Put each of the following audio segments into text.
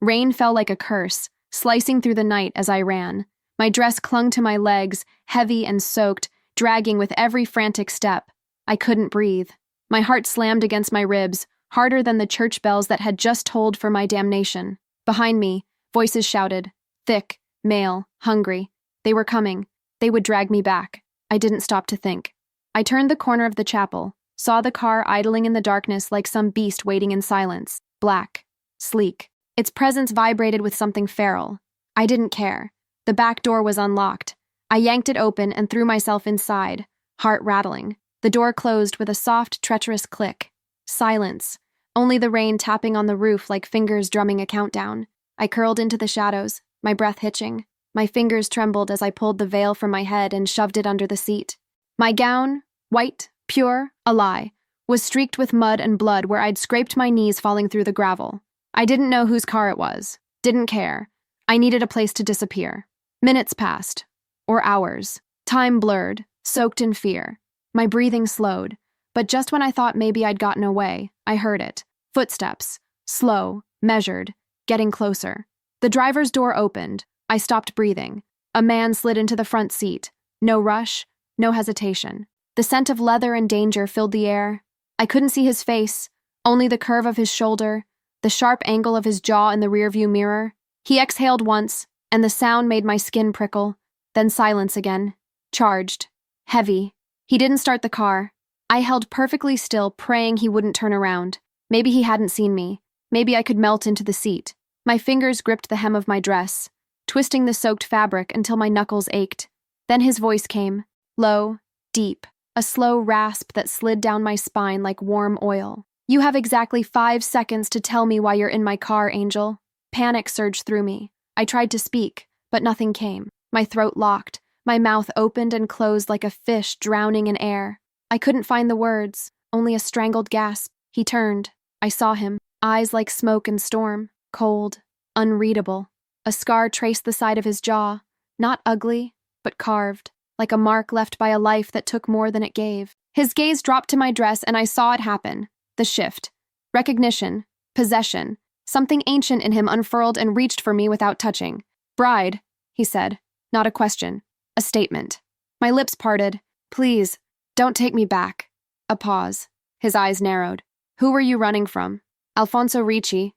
Rain fell like a curse, slicing through the night as I ran. My dress clung to my legs, heavy and soaked, dragging with every frantic step. I couldn't breathe. My heart slammed against my ribs, harder than the church bells that had just tolled for my damnation. Behind me, voices shouted. Thick, male, hungry. They were coming. They would drag me back. I didn't stop to think. I turned the corner of the chapel, saw the car idling in the darkness like some beast waiting in silence. Black. Sleek. Its presence vibrated with something feral. I didn't care. The back door was unlocked. I yanked it open and threw myself inside, heart rattling. The door closed with a soft, treacherous click. Silence. Only the rain tapping on the roof like fingers drumming a countdown. I curled into the shadows, my breath hitching. My fingers trembled as I pulled the veil from my head and shoved it under the seat. My gown, white, pure, a lie, was streaked with mud and blood where I'd scraped my knees falling through the gravel. I didn't know whose car it was. Didn't care. I needed a place to disappear. Minutes passed. Or hours. Time blurred, soaked in fear. My breathing slowed. But just when I thought maybe I'd gotten away, I heard it. Footsteps. Slow, measured, getting closer. The driver's door opened. I stopped breathing. A man slid into the front seat. No rush, no hesitation. The scent of leather and danger filled the air. I couldn't see his face, only the curve of his shoulder, the sharp angle of his jaw in the rearview mirror. He exhaled once, and the sound made my skin prickle. Then silence again. Charged. Heavy. He didn't start the car. I held perfectly still, praying he wouldn't turn around. Maybe he hadn't seen me. Maybe I could melt into the seat. My fingers gripped the hem of my dress, twisting the soaked fabric until my knuckles ached. Then his voice came, low, deep, a slow rasp that slid down my spine like warm oil. You have exactly 5 seconds to tell me why you're in my car, Angel. Panic surged through me. I tried to speak, but nothing came. My throat locked, my mouth opened and closed like a fish drowning in air. I couldn't find the words, only a strangled gasp. He turned. I saw him, eyes like smoke and storm, cold, unreadable. A scar traced the side of his jaw, not ugly, but carved, like a mark left by a life that took more than it gave. His gaze dropped to my dress and I saw it happen. The shift. Recognition. Possession. Something ancient in him unfurled and reached for me without touching. Bride, he said. Not a question. A statement. My lips parted. Please, don't take me back. A pause. His eyes narrowed. Who were you running from? Alfonso Ricci.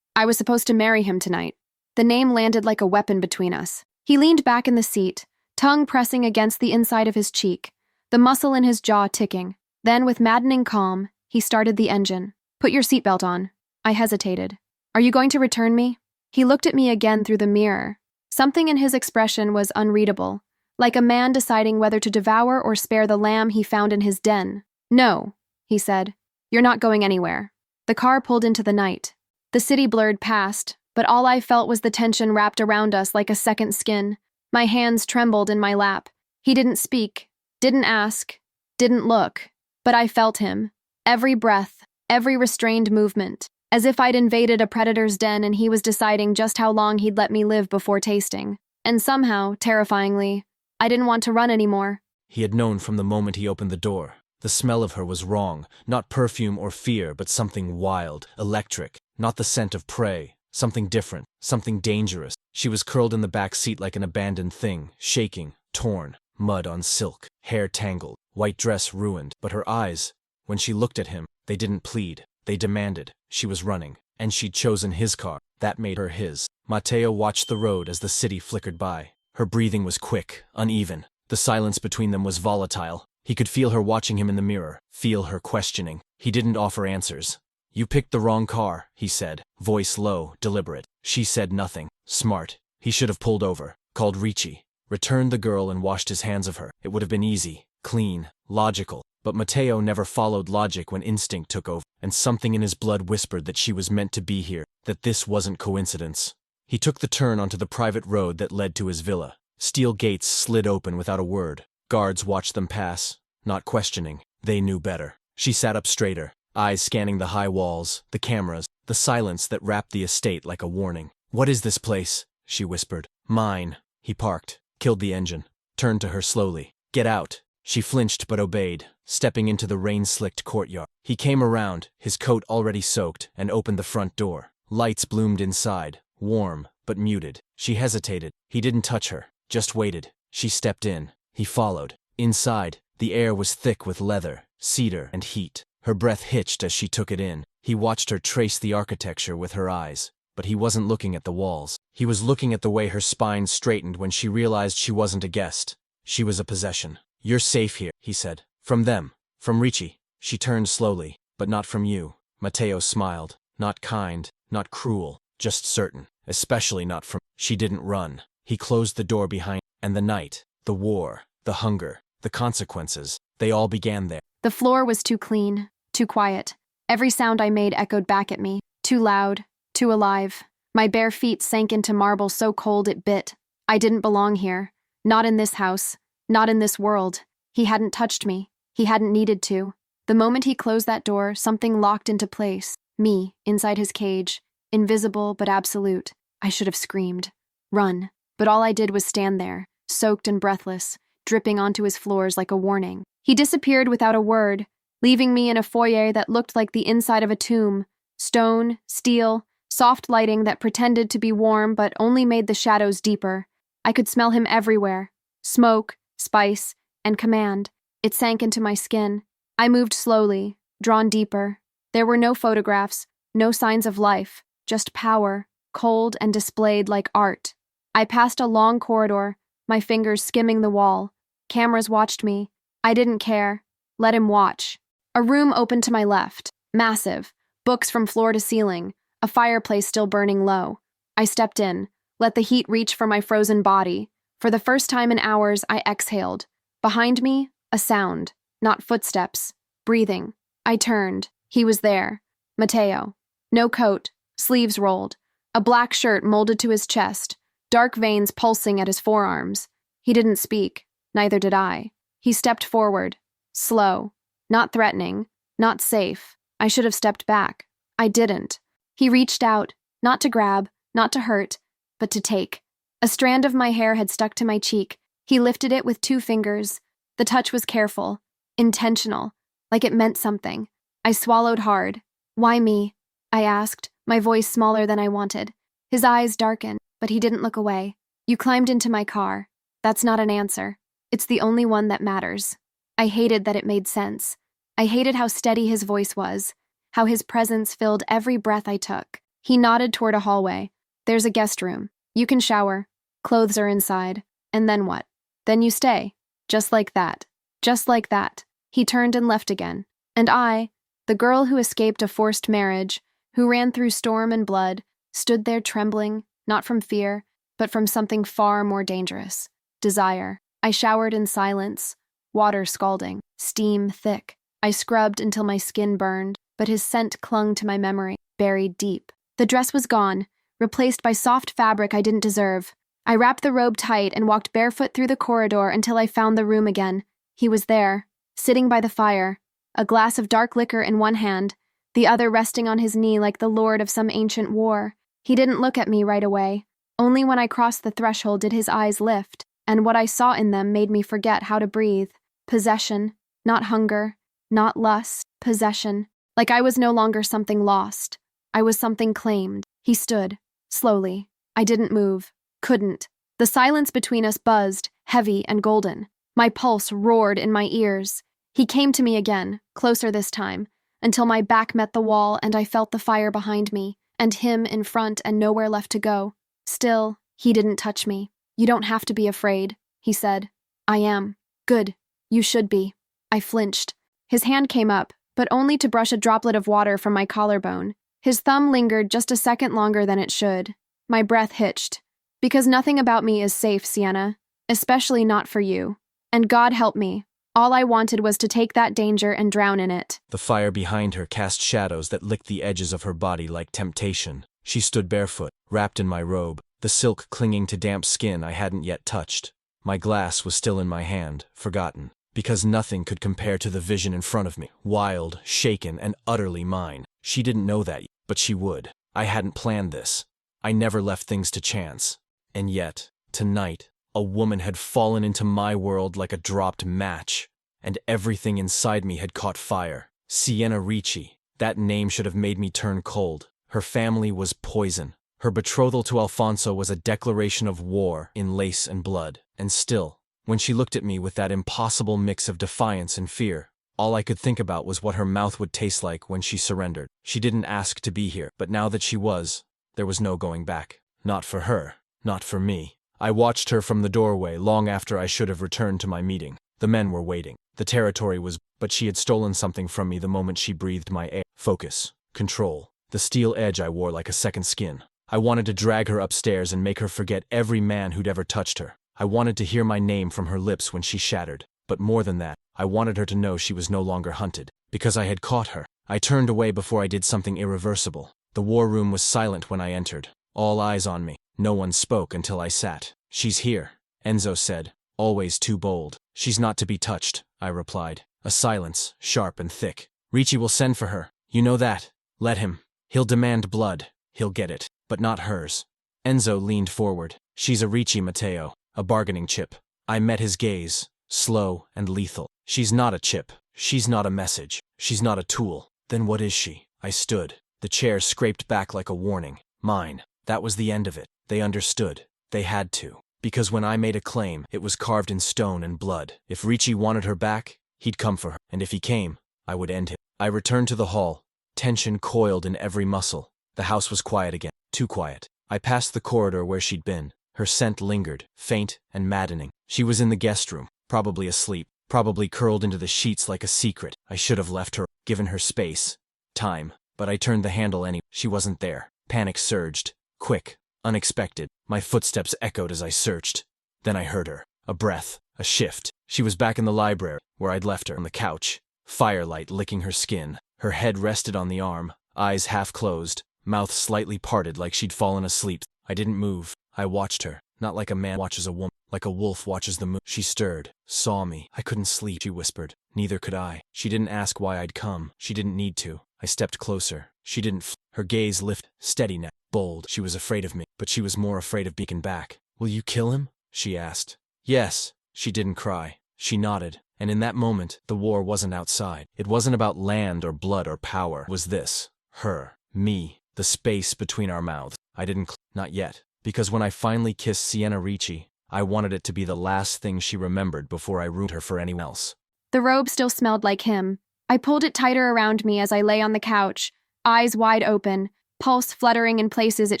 I was supposed to marry him tonight. The name landed like a weapon between us. He leaned back in the seat, tongue pressing against the inside of his cheek, the muscle in his jaw ticking. Then, with maddening calm, he started the engine. Put your seatbelt on. I hesitated. Are you going to return me? He looked at me again through the mirror. Something in his expression was unreadable, like a man deciding whether to devour or spare the lamb he found in his den. No, he said. You're not going anywhere. The car pulled into the night. The city blurred past, but all I felt was the tension wrapped around us like a second skin. My hands trembled in my lap. He didn't speak, didn't ask, didn't look, but I felt him. Every breath, every restrained movement, as if I'd invaded a predator's den and he was deciding just how long he'd let me live before tasting. And somehow, terrifyingly, I didn't want to run anymore. He had known from the moment he opened the door. The smell of her was wrong, not perfume or fear, but something wild, electric, not the scent of prey, something different, something dangerous. She was curled in the back seat like an abandoned thing, shaking, torn, mud on silk, hair tangled, white dress ruined. But her eyes, when she looked at him, they didn't plead, they demanded. She was running, and she'd chosen his car. That made her his. Mateo watched the road as the city flickered by. Her breathing was quick, uneven. The silence between them was volatile. He could feel her watching him in the mirror, feel her questioning. He didn't offer answers. You picked the wrong car, he said, voice low, deliberate. She said nothing. Smart. He should have pulled over, called Ricci, returned the girl and washed his hands of her. It would have been easy, clean, logical. But Mateo never followed logic when instinct took over, and something in his blood whispered that she was meant to be here, that this wasn't coincidence. He took the turn onto the private road that led to his villa. Steel gates slid open without a word. Guards watched them pass, not questioning. They knew better. She sat up straighter, eyes scanning the high walls, the cameras, the silence that wrapped the estate like a warning. What is this place? She whispered. Mine. He parked, killed the engine, turned to her slowly. Get out. She flinched but obeyed, stepping into the rain-slicked courtyard. He came around, his coat already soaked, and opened the front door. Lights bloomed inside, warm, but muted. She hesitated. He didn't touch her, just waited. She stepped in. He followed. Inside, the air was thick with leather, cedar, and heat. Her breath hitched as she took it in. He watched her trace the architecture with her eyes. But he wasn't looking at the walls. He was looking at the way her spine straightened when she realized she wasn't a guest. She was a possession. "You're safe here," he said. "From them. From Ricci." She turned slowly. "But not from you." Matteo smiled. "Not kind, not cruel, just certain. Especially not from—" She didn't run. He closed the door behind, and the night, the war, the hunger, the consequences, they all began there. The floor was too clean, too quiet. Every sound I made echoed back at me, too loud, too alive. My bare feet sank into marble so cold it bit. I didn't belong here. Not in this house. Not in this world. He hadn't touched me. He hadn't needed to. The moment he closed that door, something locked into place. Me, inside his cage. Invisible but absolute. I should have screamed. Run. But all I did was stand there, soaked and breathless, dripping onto his floors like a warning. He disappeared without a word, leaving me in a foyer that looked like the inside of a tomb. Stone, steel, soft lighting that pretended to be warm but only made the shadows deeper. I could smell him everywhere. Smoke, spice, and command. It sank into my skin. I moved slowly, drawn deeper. There were no photographs, no signs of life, just power, cold and displayed like art. I passed a long corridor, my fingers skimming the wall. Cameras watched me. I didn't care. Let him watch. A room opened to my left. Massive. Books from floor to ceiling. A fireplace still burning low. I stepped in, let the heat reach for my frozen body. For the first time in hours, I exhaled. Behind me, a sound. Not footsteps. Breathing. I turned. He was there. Matteo. No coat. Sleeves rolled. A black shirt molded to his chest. Dark veins pulsing at his forearms. He didn't speak. Neither did I. He stepped forward. Slow. Not threatening. Not safe. I should have stepped back. I didn't. He reached out, not to grab, not to hurt, but to take. A strand of my hair had stuck to my cheek. He lifted it with 2 fingers. The touch was careful, intentional, like it meant something. I swallowed hard. "Why me?" I asked, my voice smaller than I wanted. His eyes darkened, but he didn't look away. "You climbed into my car. That's not an answer. It's the only one that matters." I hated that it made sense. I hated how steady his voice was, how his presence filled every breath I took. He nodded toward a hallway. "There's a guest room. You can shower. Clothes are inside. And then what? Then you stay. Just like that. Just like that." He turned and left again. And I, the girl who escaped a forced marriage, who ran through storm and blood, stood there trembling, not from fear, but from something far more dangerous. Desire. I showered in silence, water scalding, steam thick. I scrubbed until my skin burned, but his scent clung to my memory, buried deep. The dress was gone, replaced by soft fabric I didn't deserve. I wrapped the robe tight and walked barefoot through the corridor until I found the room again. He was there, sitting by the fire, a glass of dark liquor in one hand, the other resting on his knee like the lord of some ancient war. He didn't look at me right away. Only when I crossed the threshold did his eyes lift, and what I saw in them made me forget how to breathe. Possession, not hunger, not lust, possession. Like I was no longer something lost. I was something claimed. He stood, slowly. I didn't move. Couldn't. The silence between us buzzed, heavy and golden. My pulse roared in my ears. He came to me again, closer this time, until my back met the wall and I felt the fire behind me, and him in front and nowhere left to go. Still, he didn't touch me. "You don't have to be afraid," he said. "I am." "Good. You should be." I flinched. His hand came up, but only to brush a droplet of water from my collarbone. His thumb lingered just a second longer than it should. My breath hitched. "Because nothing about me is safe, Sienna. Especially not for you. And God help me. All I wanted was to take that danger and drown in it." The fire behind her cast shadows that licked the edges of her body like temptation. She stood barefoot, wrapped in my robe, the silk clinging to damp skin I hadn't yet touched. My glass was still in my hand, forgotten, because nothing could compare to the vision in front of me, wild, shaken, and utterly mine. She didn't know that, but she would. I hadn't planned this. I never left things to chance. And yet, tonight, a woman had fallen into my world like a dropped match, and everything inside me had caught fire. Sienna Ricci. That name should have made me turn cold. Her family was poison. Her betrothal to Alfonso was a declaration of war in lace and blood. And still, when she looked at me with that impossible mix of defiance and fear, all I could think about was what her mouth would taste like when she surrendered. She didn't ask to be here, but now that she was, there was no going back. Not for her. Not for me. I watched her from the doorway long after I should have returned to my meeting. The men were waiting. The territory was, but she had stolen something from me the moment she breathed my air. Focus. Control. The steel edge I wore like a second skin. I wanted to drag her upstairs and make her forget every man who'd ever touched her. I wanted to hear my name from her lips when she shattered. But more than that, I wanted her to know she was no longer hunted. Because I had caught her. I turned away before I did something irreversible. The war room was silent when I entered. All eyes on me. No one spoke until I sat. "She's here," Enzo said, always too bold. "She's not to be touched," I replied. A silence, sharp and thick. "Ricci will send for her. You know that. Let him. He'll demand blood. He'll get it. But not hers." Enzo leaned forward. "She's a Ricci, Matteo. A bargaining chip." I met his gaze, slow and lethal. "She's not a chip. She's not a message. She's not a tool. Then what is she?" I stood. The chair scraped back like a warning. Mine. That was the end of it. They understood. They had to. Because when I made a claim, it was carved in stone and blood. If Ricci wanted her back, he'd come for her. And if he came, I would end him. I returned to the hall. Tension coiled in every muscle. The house was quiet again. Too quiet. I passed the corridor where she'd been. Her scent lingered, faint and maddening. She was in the guest room, probably asleep, probably curled into the sheets like a secret. I should have left her, given her space, time. But I turned the handle anyway. She wasn't there. Panic surged. Quick. Unexpected. My footsteps echoed as I searched. Then I heard her. A breath. A shift. She was back in the library, where I'd left her, on the couch. Firelight licking her skin. Her head rested on the arm, eyes half closed, mouth slightly parted like she'd fallen asleep. I didn't move. I watched her, not like a man watches a woman, like a wolf watches the moon. She stirred, saw me. "I couldn't sleep," she whispered. Neither could I. She didn't ask why I'd come. She didn't need to. I stepped closer. She didn't Her gaze lifted, steady now, bold. She was afraid of me, but she was more afraid of being back. "Will you kill him?" she asked. "Yes." She didn't cry. She nodded. And in that moment, the war wasn't outside. It wasn't about land or blood or power. It was this. Her. Me. The space between our mouths. I didn't Not yet. Because when I finally kissed Sienna Ricci, I wanted it to be the last thing she remembered before I ruined her for anyone else. The robe still smelled like him. I pulled it tighter around me as I lay on the couch, eyes wide open, pulse fluttering in places it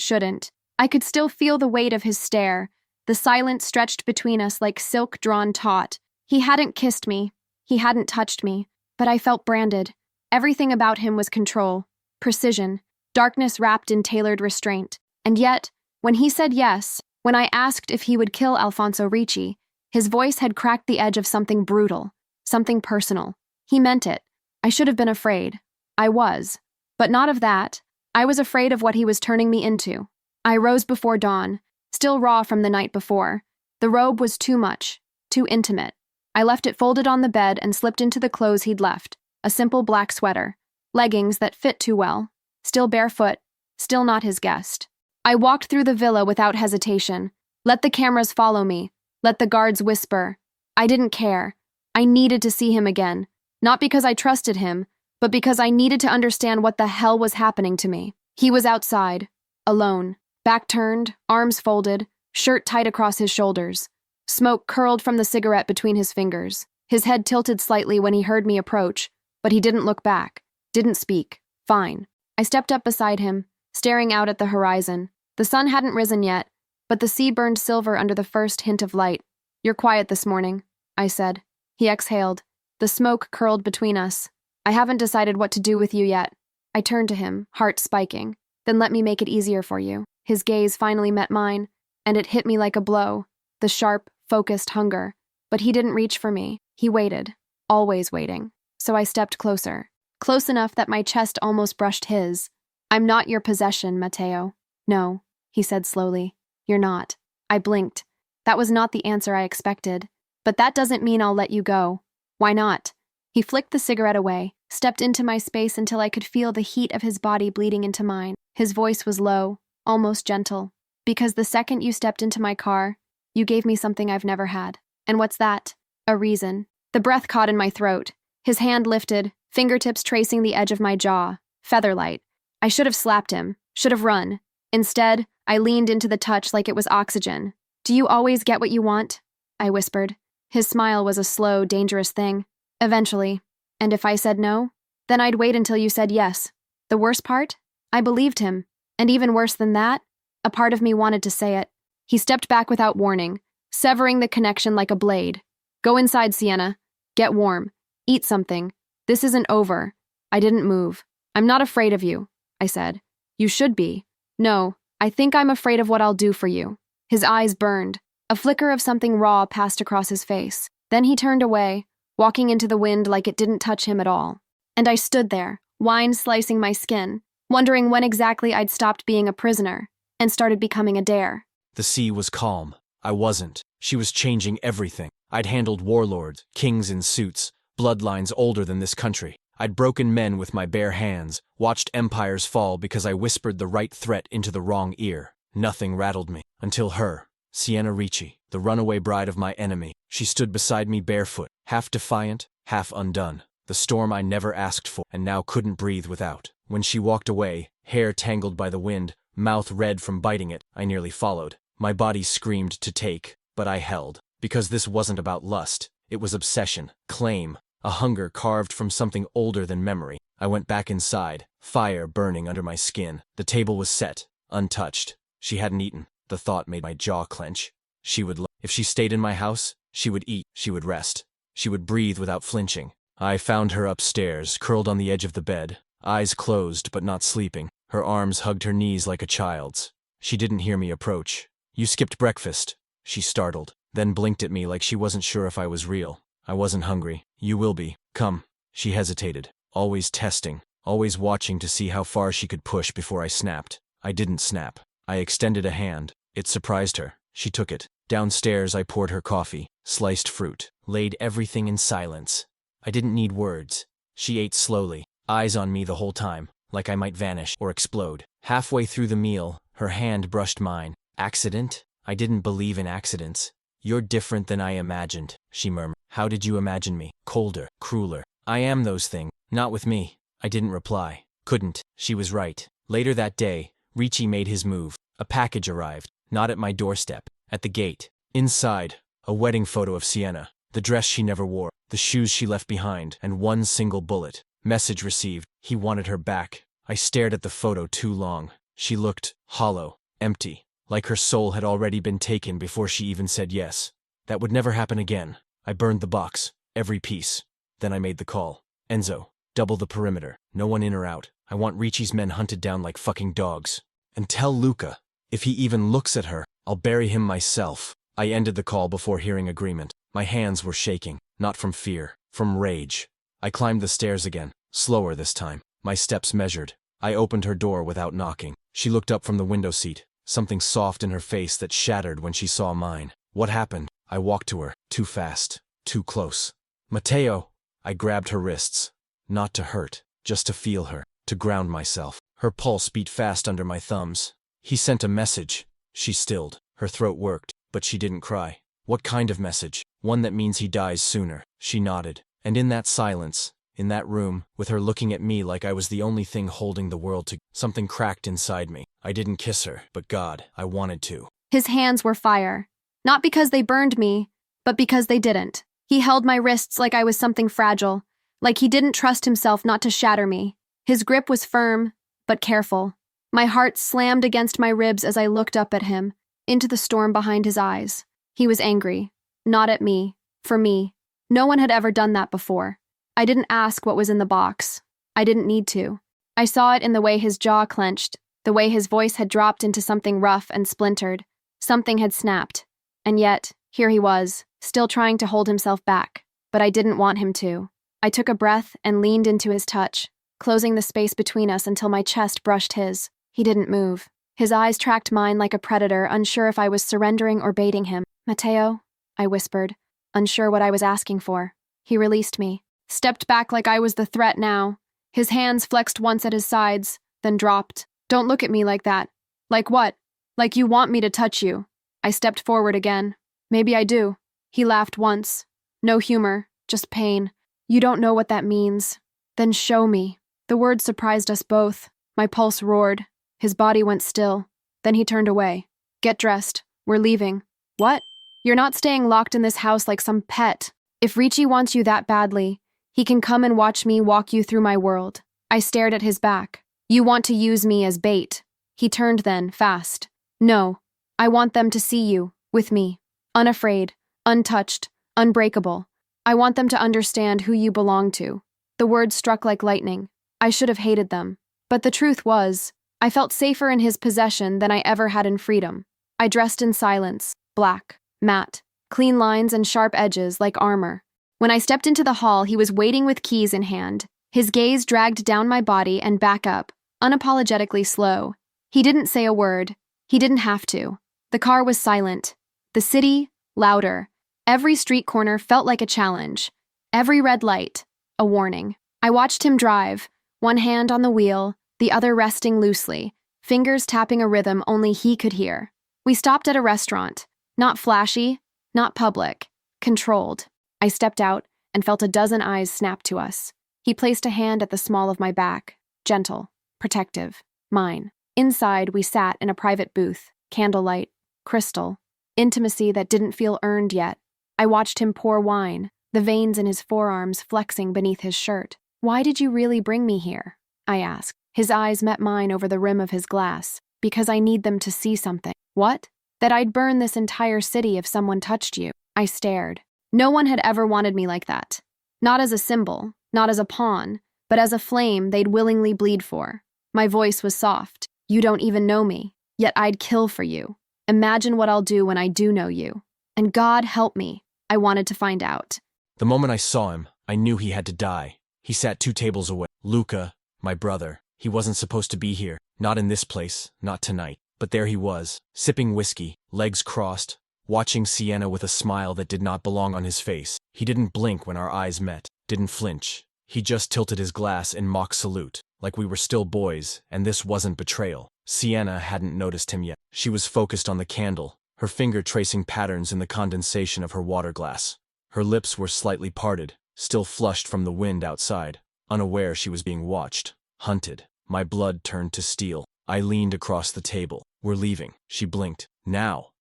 shouldn't. I could still feel the weight of his stare. The silence stretched between us like silk drawn taut. He hadn't kissed me. He hadn't touched me. But I felt branded. Everything about him was control, precision, darkness wrapped in tailored restraint. And yet, when he said yes, when I asked if he would kill Alfonso Ricci, his voice had cracked the edge of something brutal, something personal. He meant it. I should have been afraid. I was. But not of that. I was afraid of what he was turning me into. I rose before dawn, still raw from the night before. The robe was too much, too intimate. I left it folded on the bed and slipped into the clothes he'd left, a simple black sweater, leggings that fit too well, still barefoot, still not his guest. I walked through the villa without hesitation. Let the cameras follow me. Let the guards whisper. I didn't care. I needed to see him again. Not because I trusted him, but because I needed to understand what the hell was happening to me. He was outside, alone, back turned, arms folded, shirt tight across his shoulders. Smoke curled from the cigarette between his fingers. His head tilted slightly when he heard me approach, but he didn't look back, didn't speak. Fine. I stepped up beside him, staring out at the horizon. The sun hadn't risen yet, but the sea burned silver under the first hint of light. "You're quiet this morning," I said. He exhaled. The smoke curled between us. "I haven't decided what to do with you yet." I turned to him, heart spiking. "Then let me make it easier for you." His gaze finally met mine, and it hit me like a blow. The sharp, focused hunger. But he didn't reach for me. He waited, always waiting. So I stepped closer, close enough that my chest almost brushed his. "I'm not your possession, Matteo." "No," he said slowly. "You're not." I blinked. That was not the answer I expected. "But that doesn't mean I'll let you go." "Why not?" He flicked the cigarette away, stepped into my space until I could feel the heat of his body bleeding into mine. His voice was low, almost gentle. "Because the second you stepped into my car, you gave me something I've never had." "And what's that?" "A reason." The breath caught in my throat. His hand lifted, fingertips tracing the edge of my jaw. Featherlight. I should have slapped him. Should have run. Instead, I leaned into the touch like it was oxygen. Do you always get what you want? I whispered. His smile was a slow, dangerous thing. Eventually. And if I said no? Then I'd wait until you said yes. The worst part? I believed him. And even worse than that, a part of me wanted to say it. He stepped back without warning, severing the connection like a blade. Go inside, Sienna. Get warm. Eat something. This isn't over. I didn't move. I'm not afraid of you, I said. You should be. No, I think I'm afraid of what I'll do for you. His eyes burned. A flicker of something raw passed across his face. Then he turned away, walking into the wind like it didn't touch him at all. And I stood there, wine slicing my skin, wondering when exactly I'd stopped being a prisoner and started becoming a dare. The sea was calm. I wasn't. She was changing everything. I'd handled warlords, kings in suits, bloodlines older than this country. I'd broken men with my bare hands, watched empires fall because I whispered the right threat into the wrong ear. Nothing rattled me. Until her, Sienna Ricci, the runaway bride of my enemy. She stood beside me barefoot, half defiant, half undone. The storm I never asked for and now couldn't breathe without. When she walked away, hair tangled by the wind, mouth red from biting it, I nearly followed. My body screamed to take, but I held. Because this wasn't about lust. It was obsession, claim, a hunger carved from something older than memory. I went back inside, fire burning under my skin. The table was set, untouched. She hadn't eaten. The thought made my jaw clench. She would if she stayed in my house, she would eat, she would rest. She would breathe without flinching. I found her upstairs, curled on the edge of the bed, eyes closed but not sleeping. Her arms hugged her knees like a child's. She didn't hear me approach. You skipped breakfast, she startled, then blinked at me like she wasn't sure if I was real. I wasn't hungry. You will be. Come. She hesitated, always testing, always watching to see how far she could push before I snapped. I didn't snap. I extended a hand. It surprised her. She took it. Downstairs I poured her coffee, sliced fruit, laid everything in silence. I didn't need words. She ate slowly, eyes on me the whole time, like I might vanish or explode. Halfway through the meal, her hand brushed mine. Accident? I didn't believe in accidents. You're different than I imagined, she murmured. How did you imagine me? Colder, crueler. I am those things. Not with me. I didn't reply. Couldn't. She was right. Later that day, Ricci made his move. A package arrived, not at my doorstep, at the gate. Inside, a wedding photo of Sienna, the dress she never wore, the shoes she left behind, and one single bullet. Message received. He wanted her back. I stared at the photo too long. She looked hollow, empty, like her soul had already been taken before she even said yes. That would never happen again. I burned the box, every piece. Then I made the call. Enzo, double the perimeter. No one in or out. I want Ricci's men hunted down like fucking dogs. And tell Luca, if he even looks at her, I'll bury him myself. I ended the call before hearing agreement. My hands were shaking, not from fear, from rage. I climbed the stairs again, slower this time, my steps measured. I opened her door without knocking. She looked up from the window seat, something soft in her face that shattered when she saw mine. What happened? I walked to her, too fast, too close. Matteo! I grabbed her wrists. Not to hurt, just to feel her, to ground myself. Her pulse beat fast under my thumbs. He sent a message. She stilled. Her throat worked, but she didn't cry. What kind of message? One that means he dies sooner. She nodded. And in that silence, in that room, with her looking at me like I was the only thing holding the world together, something cracked inside me. I didn't kiss her, but God, I wanted to. His hands were fire. Not because they burned me, but because they didn't. He held my wrists like I was something fragile, like he didn't trust himself not to shatter me. His grip was firm, but careful. My heart slammed against my ribs as I looked up at him, into the storm behind his eyes. He was angry. Not at me. For me. No one had ever done that before. I didn't ask what was in the box. I didn't need to. I saw it in the way his jaw clenched, the way his voice had dropped into something rough and splintered. Something had snapped. And yet, here he was, still trying to hold himself back. But I didn't want him to. I took a breath and leaned into his touch, closing the space between us until my chest brushed his. He didn't move. His eyes tracked mine like a predator, unsure if I was surrendering or baiting him. Matteo, I whispered, unsure what I was asking for. He released me, stepped back like I was the threat now. His hands flexed once at his sides, then dropped. Don't look at me like that. Like what? Like you want me to touch you. I stepped forward again. Maybe I do. He laughed once. No humor, just pain. You don't know what that means. Then show me. The words surprised us both. My pulse roared. His body went still. Then he turned away. Get dressed. We're leaving. What? You're not staying locked in this house like some pet. If Ricci wants you that badly, he can come and watch me walk you through my world. I stared at his back. You want to use me as bait. He turned then, fast. No. I want them to see you, with me. Unafraid, untouched, unbreakable. I want them to understand who you belong to. The words struck like lightning. I should have hated them. But the truth was, I felt safer in his possession than I ever had in freedom. I dressed in silence, black, matte, clean lines and sharp edges like armor. When I stepped into the hall, he was waiting with keys in hand. His gaze dragged down my body and back up, unapologetically slow. He didn't say a word. He didn't have to. The car was silent. The city, louder. Every street corner felt like a challenge. Every red light, a warning. I watched him drive, one hand on the wheel, the other resting loosely, fingers tapping a rhythm only he could hear. We stopped at a restaurant. Not flashy, not public, controlled. I stepped out and felt a dozen eyes snap to us. He placed a hand at the small of my back, gentle, protective, mine. Inside, we sat in a private booth, candlelight, crystal, intimacy that didn't feel earned yet. I watched him pour wine, the veins in his forearms flexing beneath his shirt. Why did you really bring me here? I asked. His eyes met mine over the rim of his glass. Because I need them to see something. What? That I'd burn this entire city if someone touched you. I stared. No one had ever wanted me like that. Not as a symbol, not as a pawn, but as a flame they'd willingly bleed for. My voice was soft. You don't even know me, yet I'd kill for you. Imagine what I'll do when I do know you. And God help me. I wanted to find out. The moment I saw him, I knew he had to die. He sat 2 tables away. Luca, my brother, he wasn't supposed to be here. Not in this place, not tonight. But there he was, sipping whiskey, legs crossed, watching Sienna with a smile that did not belong on his face. He didn't blink when our eyes met, didn't flinch. He just tilted his glass in mock salute, like we were still boys, and this wasn't betrayal. Sienna hadn't noticed him yet. She was focused on the candle, her finger tracing patterns in the condensation of her water glass. Her lips were slightly parted, still flushed from the wind outside, unaware she was being watched, hunted. My blood turned to steel. I leaned across the table. We're leaving. She blinked. Now.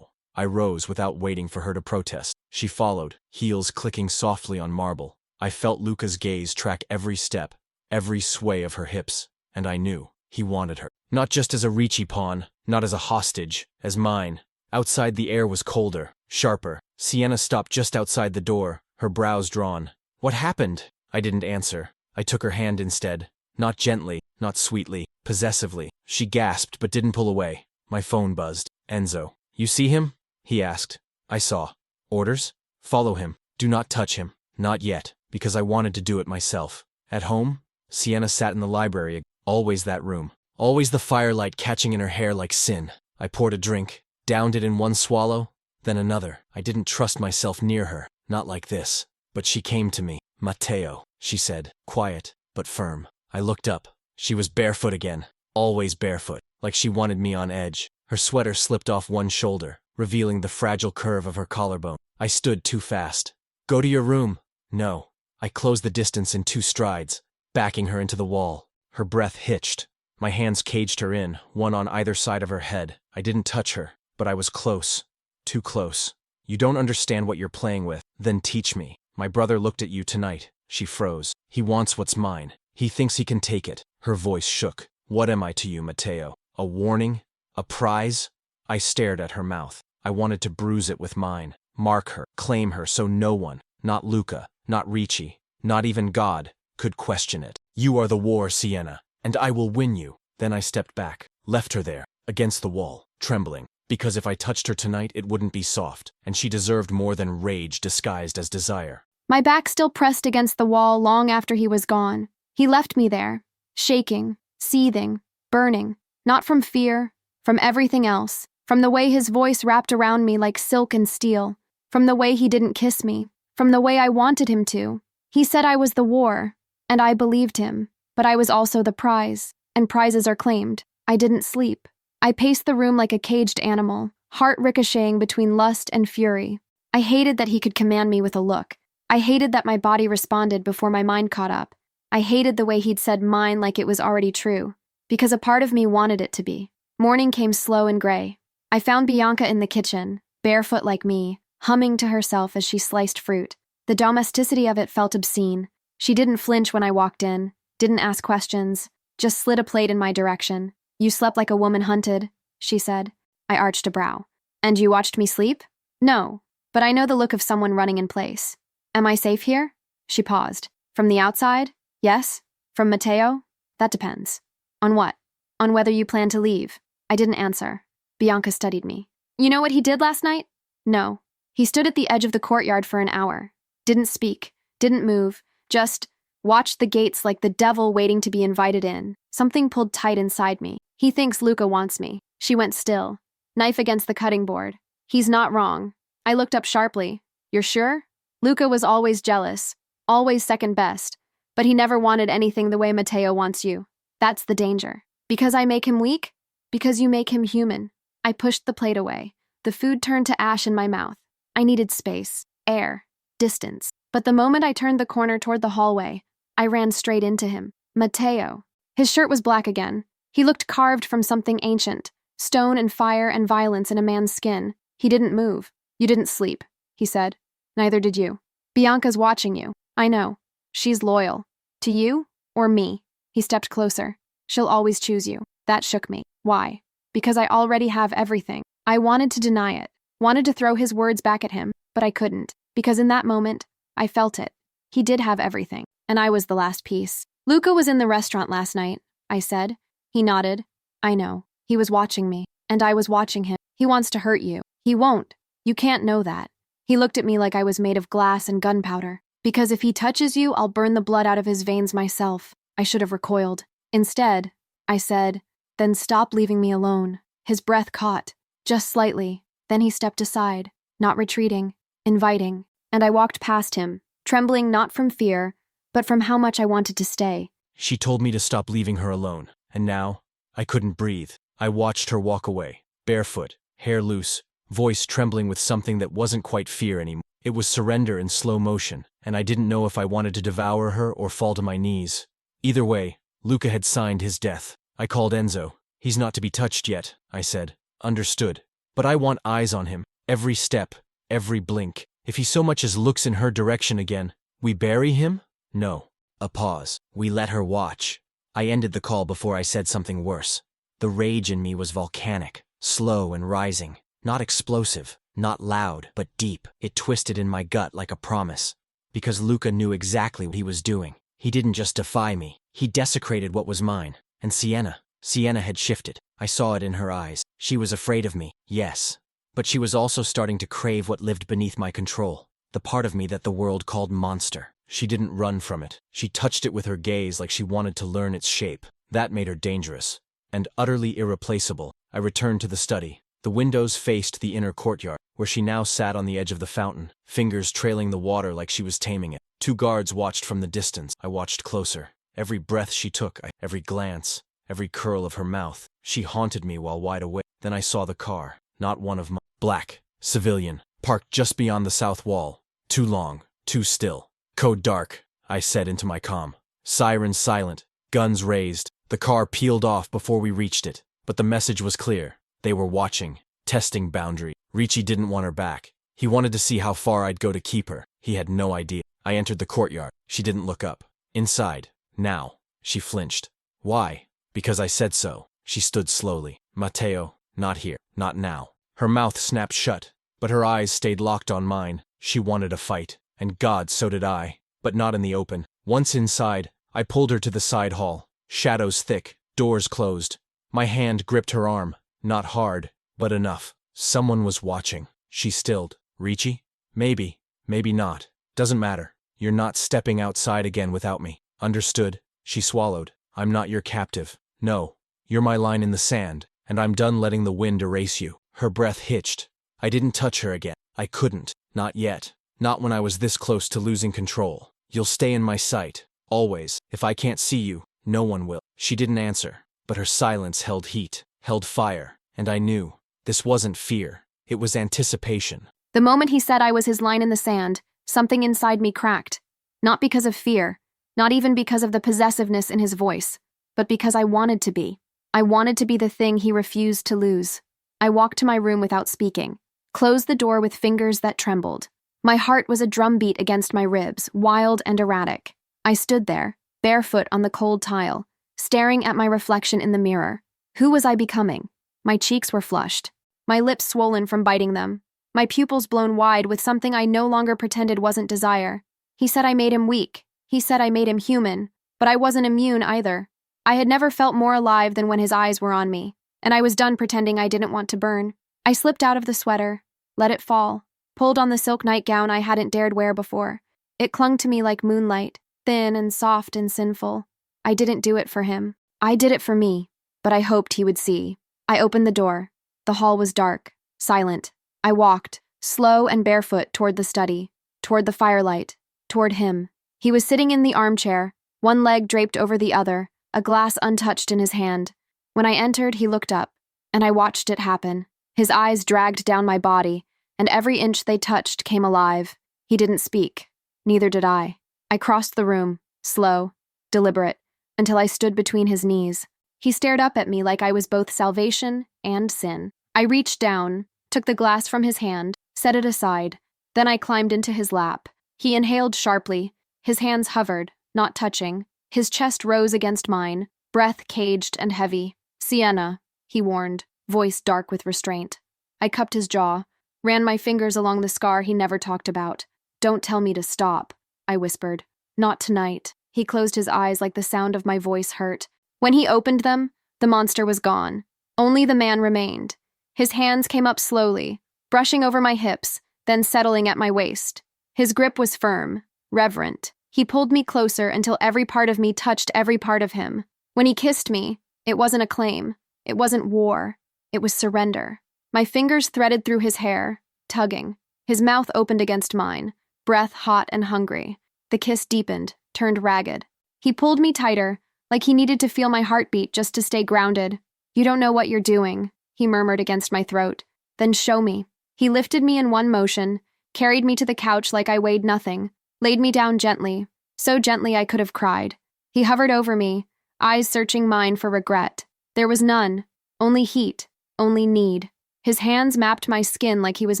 I rose without waiting for her to protest. She followed, heels clicking softly on marble. I felt Luca's gaze track every step, every sway of her hips, and I knew he wanted her. Not just as a Ricci pawn, not as a hostage, as mine. Outside the air was colder, sharper. Sienna stopped just outside the door, her brows drawn. What happened? I didn't answer. I took her hand instead. Not gently, not sweetly, possessively. She gasped but didn't pull away. My phone buzzed. Enzo. You see him? He asked. I saw. Orders? Follow him. Do not touch him. Not yet, because I wanted to do it myself. At home? Sienna sat in the library. Always that room. Always the firelight catching in her hair like sin. I poured a drink, downed it in one swallow, then another. I didn't trust myself near her. Not like this. But she came to me. Matteo, she said, quiet, but firm. I looked up. She was barefoot again. Always barefoot, like she wanted me on edge. Her sweater slipped off one shoulder, revealing the fragile curve of her collarbone. I stood too fast. Go to your room. No. I closed the distance in 2 strides, backing her into the wall. Her breath hitched. My hands caged her in, one on either side of her head. I didn't touch her, but I was close. Too close. You don't understand what you're playing with. Then teach me. My brother looked at you tonight. She froze. He wants what's mine. He thinks he can take it. Her voice shook. What am I to you, Matteo? A warning? A prize? I stared at her mouth. I wanted to bruise it with mine. Mark her, claim her so no one, not Luca, not Ricci, not even God, could question it. You are the war, Sienna, and I will win you. Then I stepped back, left her there, against the wall, trembling. Because if I touched her tonight, it wouldn't be soft, and she deserved more than rage disguised as desire. My back still pressed against the wall long after he was gone. He left me there, shaking, seething, burning, not from fear, from everything else, from the way his voice wrapped around me like silk and steel, from the way he didn't kiss me, from the way I wanted him to. He said I was the war, and I believed him, but I was also the prize, and prizes are claimed. I didn't sleep. I paced the room like a caged animal, heart ricocheting between lust and fury. I hated that he could command me with a look. I hated that my body responded before my mind caught up. I hated the way he'd said mine like it was already true. because a part of me wanted it to be. Morning came slow and gray. I found Bianca in the kitchen, barefoot like me, humming to herself as she sliced fruit. The domesticity of it felt obscene. She didn't flinch when I walked in, didn't ask questions, just slid a plate in my direction. "You slept like a woman hunted," she said. I arched a brow. "And you watched me sleep?" "No, but I know the look of someone running in place." "Am I safe here?" She paused. "From the outside? Yes. From Matteo? That depends." "On what?" "On whether you plan to leave." I didn't answer. Bianca studied me. "You know what he did last night?" "No." "He stood at the edge of the courtyard for an hour. Didn't speak, didn't move, just watched the gates like the devil waiting to be invited in." Something pulled tight inside me. "He thinks Luca wants me." She went still, knife against the cutting board. "He's not wrong." I looked up sharply. "You're sure?" Luca was always jealous, always second best, but he never wanted anything the way Matteo wants you. That's the danger. Because I make him weak? Because you make him human. I pushed the plate away. The food turned to ash in my mouth. I needed space, air, distance. But the moment I turned the corner toward the hallway, I ran straight into him. Matteo. His shirt was black again. He looked carved from something ancient, stone and fire and violence in a man's skin. He didn't move. "You didn't sleep," he said. "Neither did you. Bianca's watching you. I know. She's loyal. To you or me." He stepped closer. "She'll always choose you." That shook me. Why? Because I already have everything. I wanted to deny it, wanted to throw his words back at him, but I couldn't, because in that moment, I felt it. He did have everything, and I was the last piece. "Luca was in the restaurant last night," I said. He nodded. "I know. He was watching me, and I was watching him. He wants to hurt you." "He won't. You can't know that." He looked at me like I was made of glass and gunpowder. "Because if he touches you, I'll burn the blood out of his veins myself." I should have recoiled. Instead, I said, "Then stop leaving me alone." His breath caught, just slightly. Then he stepped aside, not retreating, inviting, and I walked past him, trembling not from fear, but from how much I wanted to stay. She told me to stop leaving her alone, and now, I couldn't breathe. I watched her walk away, barefoot, hair loose, voice trembling with something that wasn't quite fear anymore. It was surrender in slow motion, and I didn't know if I wanted to devour her or fall to my knees. Either way, Luca had signed his death. I called Enzo. "He's not to be touched yet," I said. "Understood. But I want eyes on him, every step, every blink. If he so much as looks in her direction again, we bury him?" "No." A pause. "We let her watch." I ended the call before I said something worse. The rage in me was volcanic, slow and rising, not explosive, not loud, but deep. It twisted in my gut like a promise. Because Luca knew exactly what he was doing. He didn't just defy me. He desecrated what was mine. And Sienna had shifted. I saw it in her eyes. She was afraid of me, yes. But she was also starting to crave what lived beneath my control. The part of me that the world called monster. She didn't run from it. She touched it with her gaze like she wanted to learn its shape. That made her dangerous. And utterly irreplaceable. I returned to the study. The windows faced the inner courtyard, where she now sat on the edge of the fountain, fingers trailing the water like she was taming it. 2 guards watched from the distance. I watched closer. Every breath she took, every glance, every curl of her mouth. She haunted me while wide awake. Then I saw the car, not one of mine. Black, civilian, parked just beyond the south wall. Too long, too still. "Code dark," I said into my comm. Sirens silent, guns raised. The car peeled off before we reached it. But the message was clear. They were watching, testing boundary. Ricci didn't want her back. He wanted to see how far I'd go to keep her. He had no idea. I entered the courtyard. She didn't look up. Inside. Now. She flinched. "Why?" "Because I said so." She stood slowly. "Matteo, not here. Not now." Her mouth snapped shut, but her eyes stayed locked on mine. She wanted a fight. And God, so did I. But not in the open. Once inside, I pulled her to the side hall. Shadows thick, doors closed. My hand gripped her arm. Not hard, but enough. Someone was watching. She stilled. "Ricci? Maybe. Maybe not. Doesn't matter. You're not stepping outside again without me. Understood?" She swallowed. "I'm not your captive. No. You're my line in the sand, and I'm done letting the wind erase you." Her breath hitched. I didn't touch her again. I couldn't. Not yet. Not when I was this close to losing control. "You'll stay in my sight. Always. If I can't see you, no one will." She didn't answer, but her silence held heat, held fire, and I knew. This wasn't fear. It was anticipation. The moment he said I was his line in the sand, something inside me cracked. Not because of fear, not even because of the possessiveness in his voice, but because I wanted to be. I wanted to be the thing he refused to lose. I walked to my room without speaking, closed the door with fingers that trembled. My heart was a drumbeat against my ribs, wild and erratic. I stood there, barefoot on the cold tile, staring at my reflection in the mirror. Who was I becoming? My cheeks were flushed, my lips swollen from biting them, my pupils blown wide with something I no longer pretended wasn't desire. He said I made him weak. He said I made him human, but I wasn't immune either. I had never felt more alive than when his eyes were on me, and I was done pretending I didn't want to burn. I slipped out of the sweater, let it fall, pulled on the silk nightgown I hadn't dared wear before. It clung to me like moonlight, thin and soft and sinful. I didn't do it for him. I did it for me, but I hoped he would see. I opened the door. The hall was dark, silent. I walked, slow and barefoot, toward the study, toward the firelight, toward him. He was sitting in the armchair, one leg draped over the other, a glass untouched in his hand. When I entered, he looked up, and I watched it happen. His eyes dragged down my body, and every inch they touched came alive. He didn't speak. Neither did I. I crossed the room, slow, deliberate, until I stood between his knees. He stared up at me like I was both salvation and sin. I reached down, took the glass from his hand, set it aside. Then I climbed into his lap. He inhaled sharply. His hands hovered, not touching. His chest rose against mine, breath caged and heavy. "Sienna," he warned, voice dark with restraint. I cupped his jaw, ran my fingers along the scar he never talked about. "Don't tell me to stop," I whispered. "Not tonight." He closed his eyes like the sound of my voice hurt. When he opened them, the monster was gone. Only the man remained. His hands came up slowly, brushing over my hips, then settling at my waist. His grip was firm, reverent. He pulled me closer until every part of me touched every part of him. When he kissed me, it wasn't a claim. It wasn't war. It was surrender. My fingers threaded through his hair, tugging. His mouth opened against mine, breath hot and hungry. The kiss deepened, turned ragged. He pulled me tighter, like he needed to feel my heartbeat just to stay grounded. "You don't know what you're doing," he murmured against my throat. "Then show me." He lifted me in one motion, carried me to the couch like I weighed nothing, laid me down gently, so gently I could have cried. He hovered over me, eyes searching mine for regret. There was none, only heat, only need. His hands mapped my skin like he was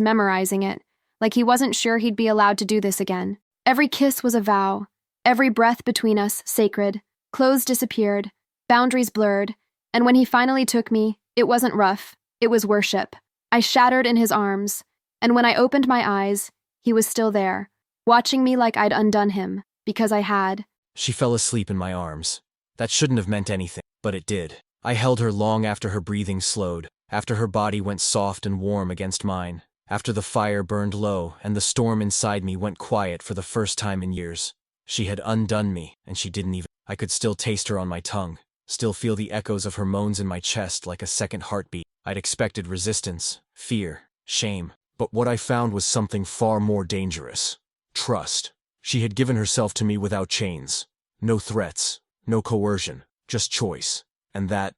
memorizing it, like he wasn't sure he'd be allowed to do this again. Every kiss was a vow, every breath between us sacred. Clothes disappeared, boundaries blurred, and when he finally took me, it wasn't rough, it was worship. I shattered in his arms, and when I opened my eyes, he was still there, watching me like I'd undone him, because I had. She fell asleep in my arms. That shouldn't have meant anything, but it did. I held her long after her breathing slowed, after her body went soft and warm against mine, after the fire burned low and the storm inside me went quiet for the first time in years. She had undone me, and she didn't even. I could still taste her on my tongue, still feel the echoes of her moans in my chest like a second heartbeat. I'd expected resistance, fear, shame, but what I found was something far more dangerous. Trust. She had given herself to me without chains. No threats, no coercion, just choice. And that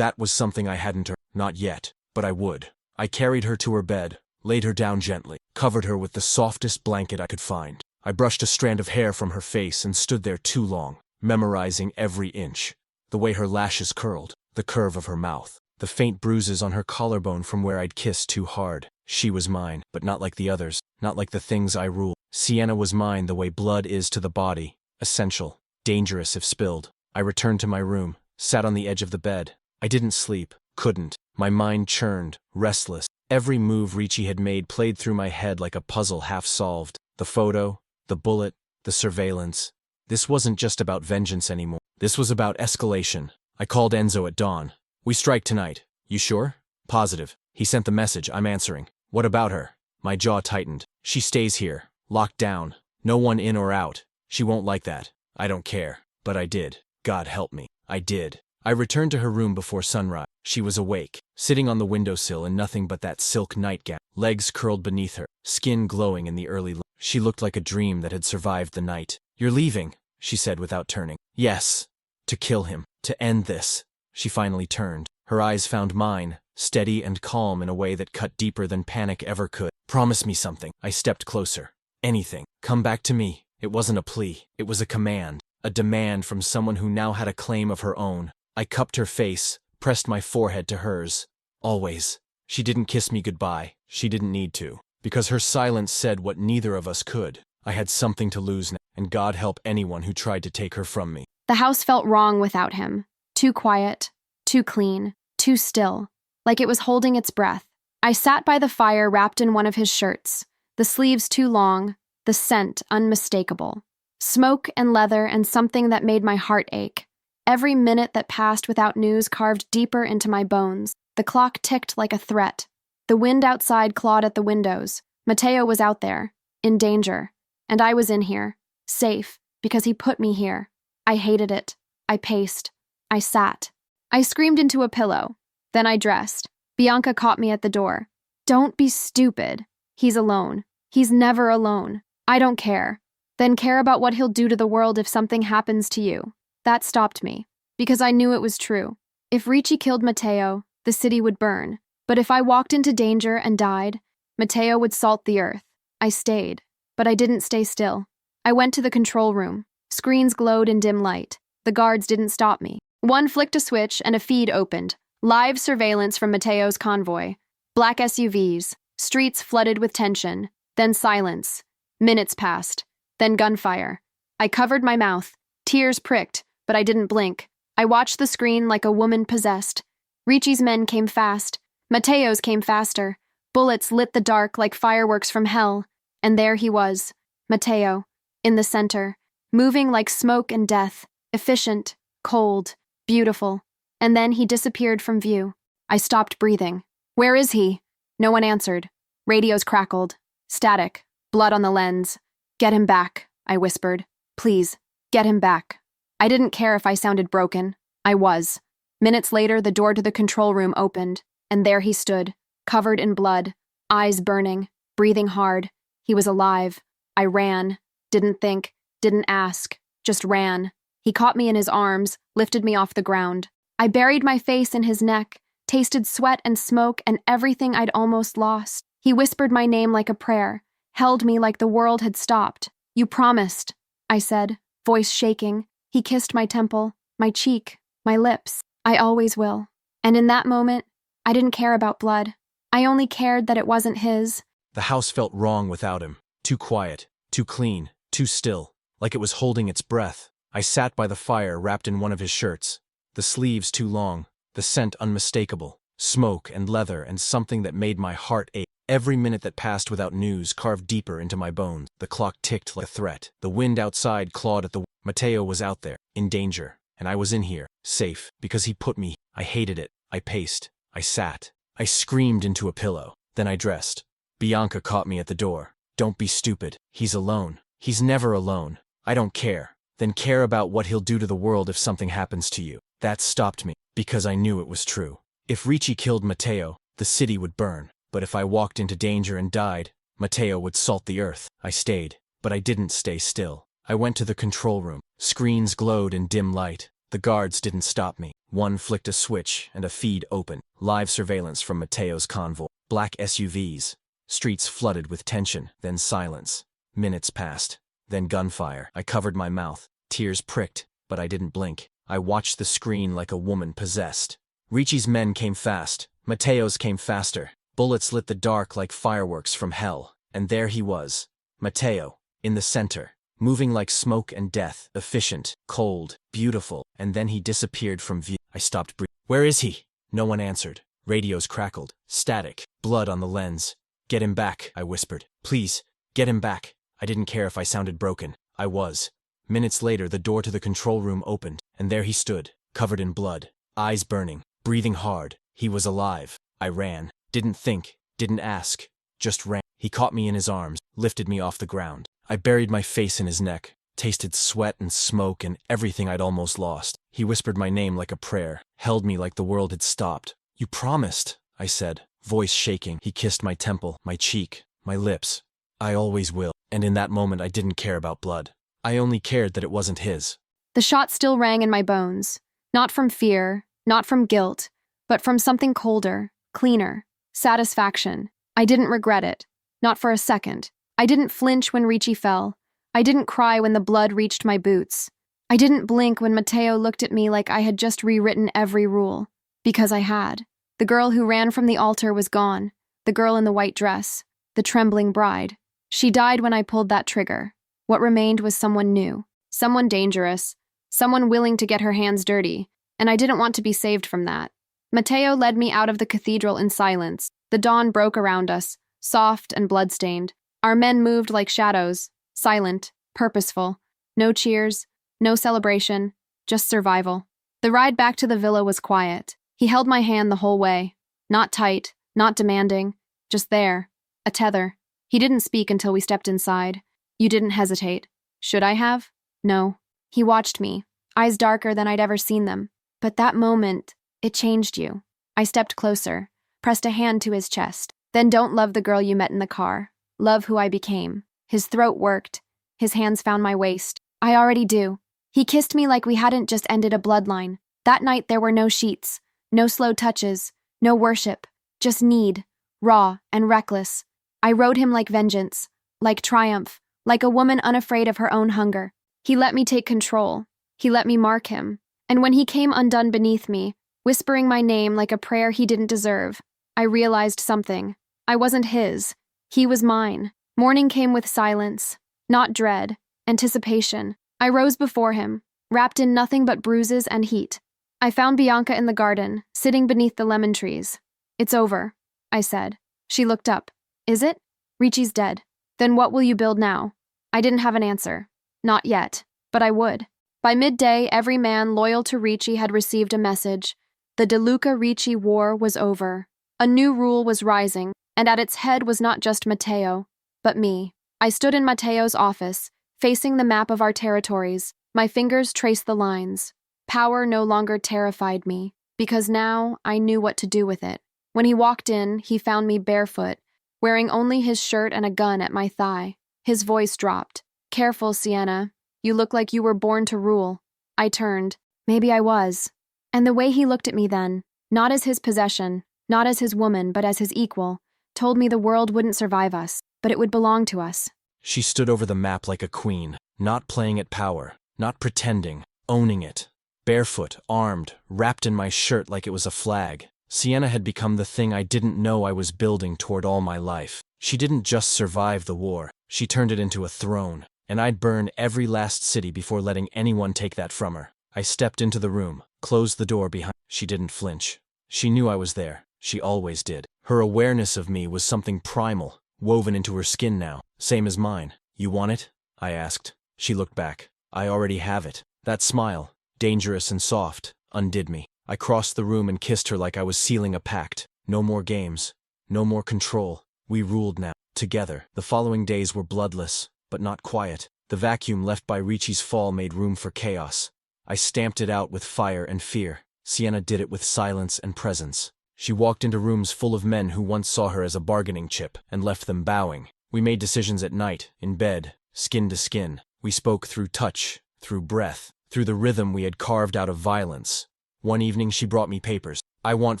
was something I hadn't earned. Not yet, but I would. I carried her to her bed, laid her down gently, covered her with the softest blanket I could find. I brushed a strand of hair from her face and stood there too long, memorizing every inch. The way her lashes curled, the curve of her mouth, the faint bruises on her collarbone from where I'd kissed too hard. She was mine, but not like the others, not like the things I ruled. Sienna was mine the way blood is to the body, essential, dangerous if spilled. I returned to my room, sat on the edge of the bed. I didn't sleep, couldn't. My mind churned, restless. Every move Ricci had made played through my head like a puzzle half solved. The photo, the bullet, the surveillance. This wasn't just about vengeance anymore. This was about escalation. I called Enzo at dawn. "We strike tonight. You sure?" "Positive." He sent the message. "I'm answering." "What about her?" My jaw tightened. "She stays here, locked down. No one in or out. She won't like that." "I don't care." But I did. God help me. I did. I returned to her room before sunrise. She was awake, sitting on the windowsill in nothing but that silk nightgown, legs curled beneath her, skin glowing in the early light. She looked like a dream that had survived the night. "You're leaving," she said without turning. "Yes. To kill him. To end this." She finally turned. Her eyes found mine, steady and calm in a way that cut deeper than panic ever could. "Promise me something." I stepped closer. "Anything. Come back to me." It wasn't a plea. It was a command. A demand from someone who now had a claim of her own. I cupped her face, pressed my forehead to hers. Always. She didn't kiss me goodbye. She didn't need to. Because her silence said what neither of us could. I had something to lose now, and God help anyone who tried to take her from me. The house felt wrong without him. Too quiet, too clean, too still, like it was holding its breath. I sat by the fire wrapped in one of his shirts, the sleeves too long, the scent unmistakable. Smoke and leather and something that made my heart ache. Every minute that passed without news carved deeper into my bones. The clock ticked like a threat. The wind outside clawed at the windows. Mateo was out there, in danger, and I was in here, safe, because he put me here. I hated it. I paced. I sat. I screamed into a pillow. Then I dressed. Bianca caught me at the door. Don't be stupid. He's alone. He's never alone. I don't care. Then care about what he'll do to the world if something happens to you. That stopped me, because I knew it was true. If Ricci killed Mateo, the city would burn. But if I walked into danger and died, Mateo would salt the earth. I stayed, but I didn't stay still. I went to the control room. Screens glowed in dim light. The guards didn't stop me. One flicked a switch and a feed opened. Live surveillance from Mateo's convoy. Black SUVs. Streets flooded with tension. Then silence. Minutes passed. Then gunfire. I covered my mouth. Tears pricked, but I didn't blink. I watched the screen like a woman possessed. Ricci's men came fast. Mateo's came faster. Bullets lit the dark like fireworks from hell. And there he was, Mateo, in the center, moving like smoke and death, efficient, cold, beautiful. And then he disappeared from view. I stopped breathing. Where is he? No one answered. Radios crackled. Static. Blood on the lens. Get him back, I whispered. Please, get him back. I didn't care if I sounded broken. I was. Minutes later, the door to the control room opened, and there he stood, covered in blood, eyes burning, breathing hard. He was alive. I ran. Didn't think, didn't ask, just ran. He caught me in his arms, lifted me off the ground. I buried my face in his neck, tasted sweat and smoke and everything I'd almost lost. He whispered my name like a prayer, held me like the world had stopped. You promised, I said, voice shaking. He kissed my temple, my cheek, my lips. I always will. And in that moment, I didn't care about blood. I only cared that it wasn't his. The house felt wrong without him. Too quiet, too clean, too still, like it was holding its breath. I sat by the fire wrapped in one of his shirts. The sleeves too long, the scent unmistakable. Smoke and leather and something that made my heart ache. Every minute that passed without news carved deeper into my bones. The clock ticked like a threat. The wind outside clawed at the... Mateo was out there, in danger, and I was in here, safe, because he put me. I hated it. I paced. I sat. I screamed into a pillow. Then I dressed. Bianca caught me at the door. Don't be stupid. He's alone. He's never alone. I don't care. Then care about what he'll do to the world if something happens to you. That stopped me, because I knew it was true. If Ricci killed Mateo, the city would burn. But if I walked into danger and died, Mateo would salt the earth. I stayed, but I didn't stay still. I went to the control room. Screens glowed in dim light. The guards didn't stop me. One flicked a switch and a feed opened. Live surveillance from Mateo's convoy. Black SUVs. Streets flooded with tension, then silence. Minutes passed. Then gunfire. I covered my mouth. Tears pricked, but I didn't blink. I watched the screen like a woman possessed. Ricci's men came fast. Mateo's came faster. Bullets lit the dark like fireworks from hell. And there he was. Mateo, in the center, moving like smoke and death, efficient, cold, beautiful, and then he disappeared from view. I stopped breathing. Where is he? No one answered. Radios crackled. Static. Blood on the lens. Get him back, I whispered. Please, get him back. I didn't care if I sounded broken. I was. Minutes later, the door to the control room opened, and there he stood, covered in blood, eyes burning, breathing hard. He was alive. I ran. Didn't think, didn't ask, just ran. He caught me in his arms, lifted me off the ground. I buried my face in his neck, tasted sweat and smoke and everything I'd almost lost. He whispered my name like a prayer, held me like the world had stopped. You promised, I said, voice shaking. He kissed my temple, my cheek, my lips. I always will. And in that moment I didn't care about blood. I only cared that it wasn't his. The shot still rang in my bones, not from fear, not from guilt, but from something colder, cleaner. Satisfaction. I didn't regret it. Not for a second. I didn't flinch when Ricci fell. I didn't cry when the blood reached my boots. I didn't blink when Mateo looked at me like I had just rewritten every rule. Because I had. The girl who ran from the altar was gone. The girl in the white dress. The trembling bride. She died when I pulled that trigger. What remained was someone new. Someone dangerous. Someone willing to get her hands dirty. And I didn't want to be saved from that. Mateo led me out of the cathedral in silence. The dawn broke around us, soft and bloodstained. Our men moved like shadows, silent, purposeful. No cheers, no celebration, just survival. The ride back to the villa was quiet. He held my hand the whole way. Not tight, not demanding, just there. A tether. He didn't speak until we stepped inside. You didn't hesitate. Should I have? No. He watched me, eyes darker than I'd ever seen them. But that moment, it changed you. I stepped closer, pressed a hand to his chest. Then don't love the girl you met in the car. Love who I became. His throat worked. His hands found my waist. I already do. He kissed me like we hadn't just ended a bloodline. That night there were no sheets, no slow touches, no worship, just need, raw and reckless. I rode him like vengeance, like triumph, like a woman unafraid of her own hunger. He let me take control. He let me mark him. And when he came undone beneath me, whispering my name like a prayer he didn't deserve, I realized something. I wasn't his. He was mine. Morning came with silence, not dread, anticipation. I rose before him, wrapped in nothing but bruises and heat. I found Bianca in the garden, sitting beneath the lemon trees. It's over, I said. She looked up. Is it? Ricci's dead. Then what will you build now? I didn't have an answer. Not yet, but I would. By midday, every man loyal to Ricci had received a message. The De Luca-Ricci war was over. A new rule was rising, and at its head was not just Matteo, but me. I stood in Matteo's office, facing the map of our territories. My fingers traced the lines. Power no longer terrified me, because now I knew what to do with it. When he walked in, he found me barefoot, wearing only his shirt and a gun at my thigh. His voice dropped. Careful, Sienna. You look like you were born to rule. I turned. Maybe I was. And the way he looked at me then, not as his possession, not as his woman, but as his equal, told me the world wouldn't survive us, but it would belong to us. She stood over the map like a queen, not playing at power, not pretending, owning it. Barefoot, armed, wrapped in my shirt like it was a flag. Sienna had become the thing I didn't know I was building toward all my life. She didn't just survive the war, she turned it into a throne, and I'd burn every last city before letting anyone take that from her. I stepped into the room, closed the door behind. She didn't flinch. She knew I was there. She always did. Her awareness of me was something primal, woven into her skin now, same as mine. You want it? I asked. She looked back. I already have it. That smile, dangerous and soft, undid me. I crossed the room and kissed her like I was sealing a pact. No more games. No more control. We ruled now, together. The following days were bloodless, but not quiet. The vacuum left by Ricci's fall made room for chaos. I stamped it out with fire and fear. Sienna did it with silence and presence. She walked into rooms full of men who once saw her as a bargaining chip and left them bowing. We made decisions at night, in bed, skin to skin. We spoke through touch, through breath, through the rhythm we had carved out of violence. One evening she brought me papers. I want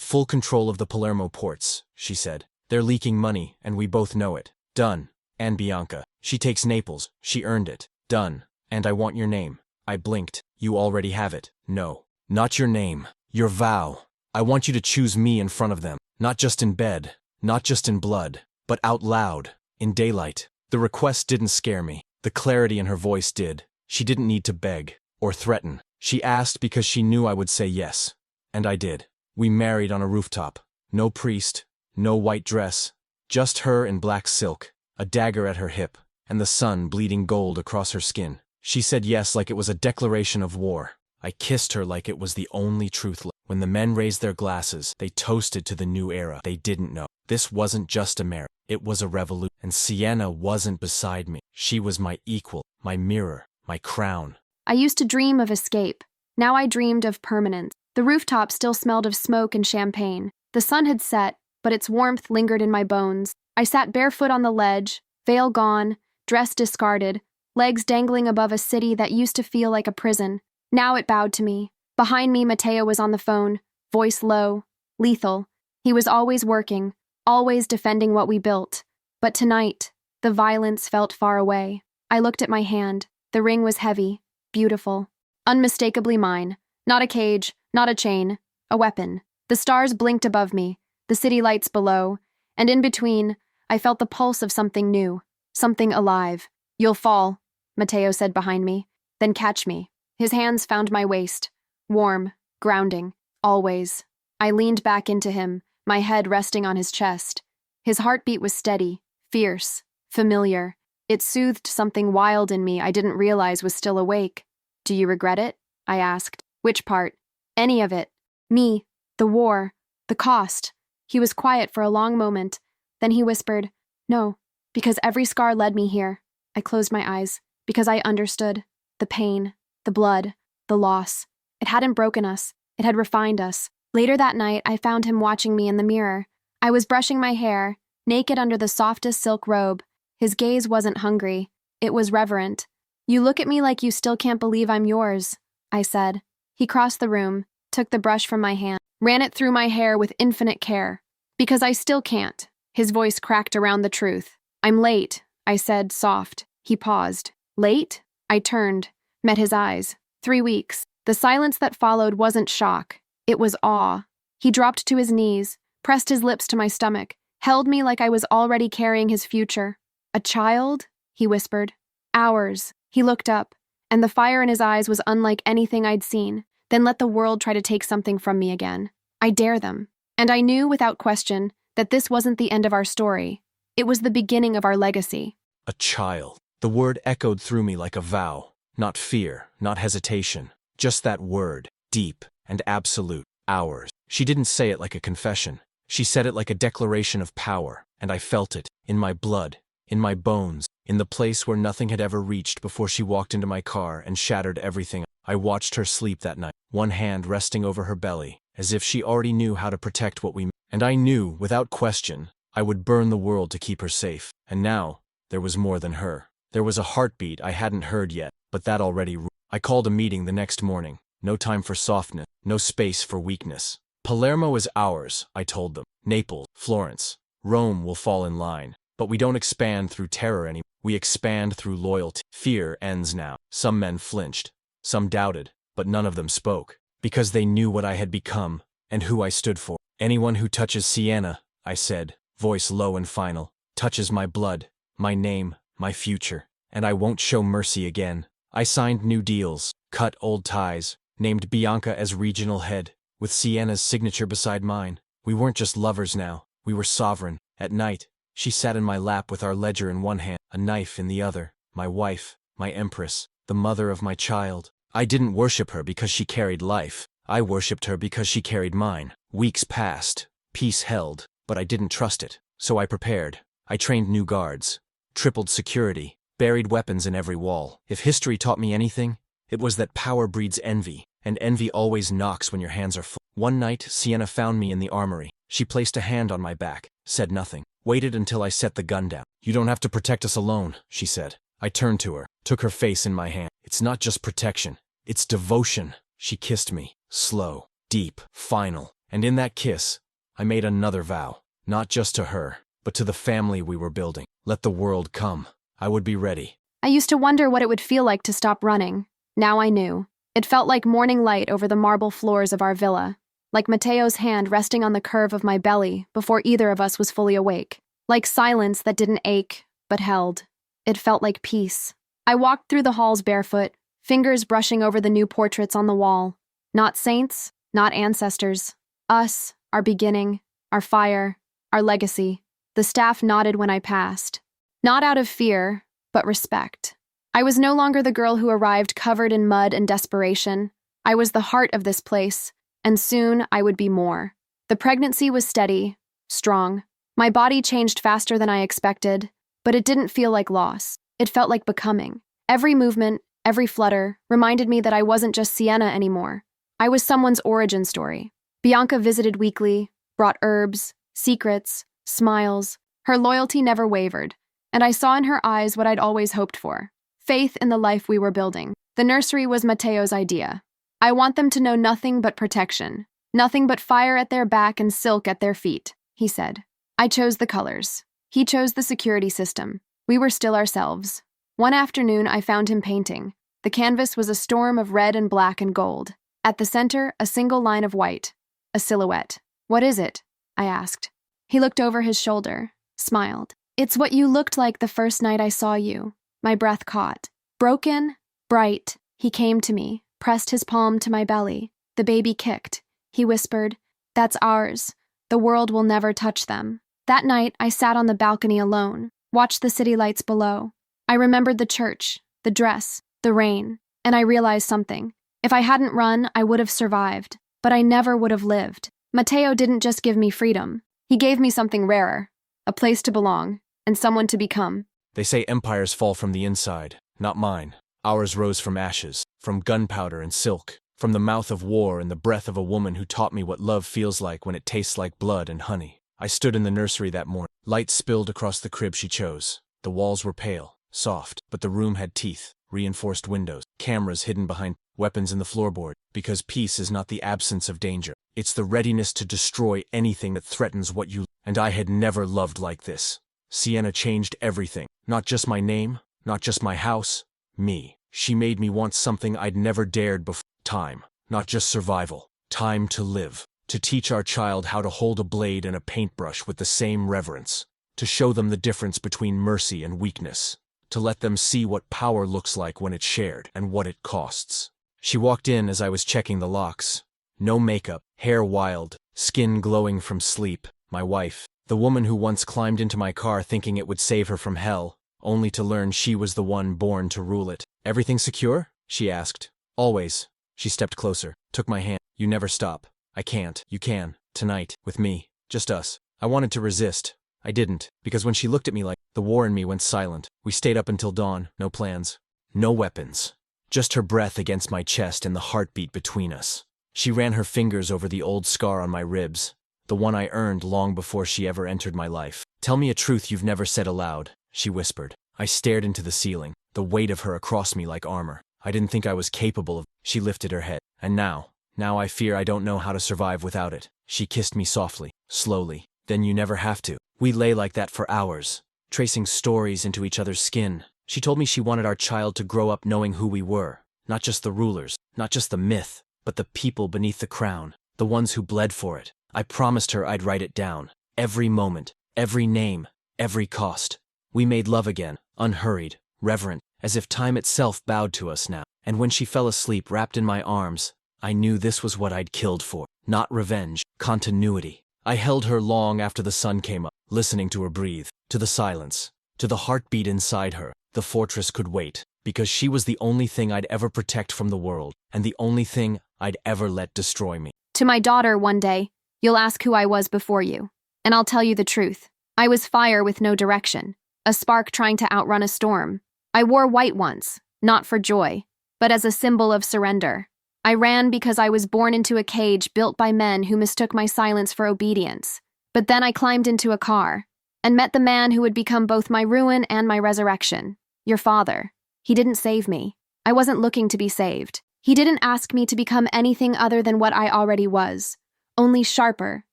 full control of the Palermo ports, she said. They're leaking money, and we both know it. Done. And Bianca. She takes Naples. She earned it. Done. And I want your name. I blinked. You already have it. No. Not your name. Your vow. I want you to choose me in front of them. Not just in bed. Not just in blood. But out loud. In daylight. The request didn't scare me. The clarity in her voice did. She didn't need to beg. Or threaten. She asked because she knew I would say yes. And I did. We married on a rooftop. No priest. No white dress. Just her in black silk. A dagger at her hip. And the sun bleeding gold across her skin. She said yes like it was a declaration of war. I kissed her like it was the only truth left. When the men raised their glasses, they toasted to the new era. They didn't know. This wasn't just a marriage. It was a revolution. And Sienna wasn't beside me. She was my equal, my mirror, my crown. I used to dream of escape. Now I dreamed of permanence. The rooftop still smelled of smoke and champagne. The sun had set, but its warmth lingered in my bones. I sat barefoot on the ledge, veil gone, dress discarded, legs dangling above a city that used to feel like a prison. Now it bowed to me. Behind me, Matteo was on the phone, voice low, lethal. He was always working, always defending what we built. But tonight, the violence felt far away. I looked at my hand. The ring was heavy, beautiful, unmistakably mine. Not a cage, not a chain, a weapon. The stars blinked above me, the city lights below, and in between, I felt the pulse of something new, something alive. You'll fall, Matteo said behind me, then catch me. His hands found my waist, warm, grounding, always. I leaned back into him, my head resting on his chest. His heartbeat was steady, fierce, familiar. It soothed something wild in me I didn't realize was still awake. Do you regret it? I asked. Which part? Any of it. Me, the war, the cost. He was quiet for a long moment. Then he whispered, No, because every scar led me here. I closed my eyes, because I understood. The pain, the blood, the loss. It hadn't broken us. It had refined us. Later that night, I found him watching me in the mirror. I was brushing my hair, naked under the softest silk robe. His gaze wasn't hungry. It was reverent. You look at me like you still can't believe I'm yours, I said. He crossed the room, took the brush from my hand, ran it through my hair with infinite care. Because I still can't. His voice cracked around the truth. I'm late, I said, soft. He paused. Late? I turned, met his eyes. 3 weeks. The silence that followed wasn't shock. It was awe. He dropped to his knees, pressed his lips to my stomach, held me like I was already carrying his future. A child? He whispered. Ours. He looked up, and the fire in his eyes was unlike anything I'd seen. Then let the world try to take something from me again. I dare them. And I knew without question that this wasn't the end of our story. It was the beginning of our legacy. A child. The word echoed through me like a vow. Not fear, not hesitation. Just that word, deep and absolute. Ours. She didn't say it like a confession. She said it like a declaration of power, and I felt it, in my blood, in my bones, in the place where nothing had ever reached before she walked into my car and shattered everything. I watched her sleep that night, one hand resting over her belly, as if she already knew how to protect what we made. And I knew, without question, I would burn the world to keep her safe. And now, there was more than her. There was a heartbeat I hadn't heard yet, but that already ruled. I called a meeting the next morning. No time for softness, no space for weakness. Palermo is ours, I told them. Naples, Florence, Rome will fall in line. But we don't expand through terror anymore. We expand through loyalty. Fear ends now. Some men flinched. Some doubted, but none of them spoke. Because they knew what I had become, and who I stood for. Anyone who touches Siena, I said, voice low and final, touches my blood, my name, my future. And I won't show mercy again. I signed new deals, cut old ties, named Bianca as regional head, with Siena's signature beside mine. We weren't just lovers now. We were sovereign. At night, she sat in my lap with our ledger in one hand, a knife in the other. My wife, my empress, the mother of my child. I didn't worship her because she carried life. I worshipped her because she carried mine. Weeks passed. Peace held, but I didn't trust it. So I prepared. I trained new guards, tripled security, buried weapons in every wall. If history taught me anything, it was that power breeds envy, and envy always knocks when your hands are full. One night, Siena found me in the armory. She placed a hand on my back, said nothing, waited until I set the gun down. You don't have to protect us alone, she said. I turned to her, took her face in my hand. It's not just protection, it's devotion. She kissed me, slow, deep, final. And in that kiss, I made another vow, not just to her, but to the family we were building. Let the world come. I would be ready. I used to wonder what it would feel like to stop running. Now I knew. It felt like morning light over the marble floors of our villa, like Matteo's hand resting on the curve of my belly before either of us was fully awake, like silence that didn't ache, but held. It felt like peace. I walked through the halls barefoot, fingers brushing over the new portraits on the wall. Not saints, not ancestors. Us, our beginning, our fire, our legacy. The staff nodded when I passed. Not out of fear, but respect. I was no longer the girl who arrived covered in mud and desperation. I was the heart of this place, and soon I would be more. The pregnancy was steady, strong. My body changed faster than I expected, but it didn't feel like loss. It felt like becoming. Every movement, every flutter, reminded me that I wasn't just Siena anymore. I was someone's origin story. Bianca visited weekly, brought herbs, secrets, smiles. Her loyalty never wavered, and I saw in her eyes what I'd always hoped for. Faith in the life we were building. The nursery was Matteo's idea. I want them to know nothing but protection, nothing but fire at their back and silk at their feet, he said. I chose the colors. He chose the security system. We were still ourselves. One afternoon, I found him painting. The canvas was a storm of red and black and gold. At the center, a single line of white. A silhouette. "What is it?" I asked. He looked over his shoulder, smiled. "It's what you looked like the first night I saw you." My breath caught. Broken, bright, he came to me, pressed his palm to my belly. The baby kicked. He whispered, "That's ours. The world will never touch them." That night, I sat on the balcony alone, watched the city lights below. I remembered the church, the dress, the rain, and I realized something. If I hadn't run, I would have survived, but I never would have lived. Matteo didn't just give me freedom. He gave me something rarer, a place to belong, and someone to become. They say empires fall from the inside, not mine. Ours rose from ashes, from gunpowder and silk, from the mouth of war and the breath of a woman who taught me what love feels like when it tastes like blood and honey. I stood in the nursery that morning. Light spilled across the crib she chose. The walls were pale, soft, but the room had teeth, reinforced windows, cameras hidden behind, weapons in the floorboard, because peace is not the absence of danger. It's the readiness to destroy anything that threatens what you. And I had never loved like this. Sienna changed everything. Not just my name, not just my house, me. She made me want something I'd never dared before. Time. Not just survival. Time to live. To teach our child how to hold a blade and a paintbrush with the same reverence. To show them the difference between mercy and weakness. To let them see what power looks like when it's shared and what it costs. She walked in as I was checking the locks. No makeup, hair wild, skin glowing from sleep. My wife, the woman who once climbed into my car thinking it would save her from hell, only to learn she was the one born to rule it. "Everything secure?" she asked. "Always." She stepped closer, took my hand. "You never stop." "I can't." "You can. Tonight. With me. Just us." I wanted to resist. I didn't, because when she looked at me like, the war in me went silent. We stayed up until dawn, no plans. No weapons. Just her breath against my chest and the heartbeat between us. She ran her fingers over the old scar on my ribs, the one I earned long before she ever entered my life. "Tell me a truth you've never said aloud," she whispered. I stared into the ceiling, the weight of her across me like armor. I didn't think I was capable of. She lifted her head. "And now I fear I don't know how to survive without it." She kissed me softly, slowly. "Then you never have to." We lay like that for hours, tracing stories into each other's skin. She told me she wanted our child to grow up knowing who we were. Not just the rulers, not just the myth, but the people beneath the crown, the ones who bled for it. I promised her I'd write it down. Every moment, every name, every cost. We made love again, unhurried, reverent, as if time itself bowed to us now. And when she fell asleep wrapped in my arms, I knew this was what I'd killed for. Not revenge, continuity. I held her long after the sun came up, listening to her breathe, to the silence, to the heartbeat inside her. The fortress could wait, because she was the only thing I'd ever protect from the world, and the only thing I'd ever let destroy me. To my daughter one day, "You'll ask who I was before you, and I'll tell you the truth. I was fire with no direction, a spark trying to outrun a storm. I wore white once, not for joy, but as a symbol of surrender. I ran because I was born into a cage built by men who mistook my silence for obedience. But then I climbed into a car and met the man who would become both my ruin and my resurrection. Your father. He didn't save me. I wasn't looking to be saved. He didn't ask me to become anything other than what I already was, only sharper,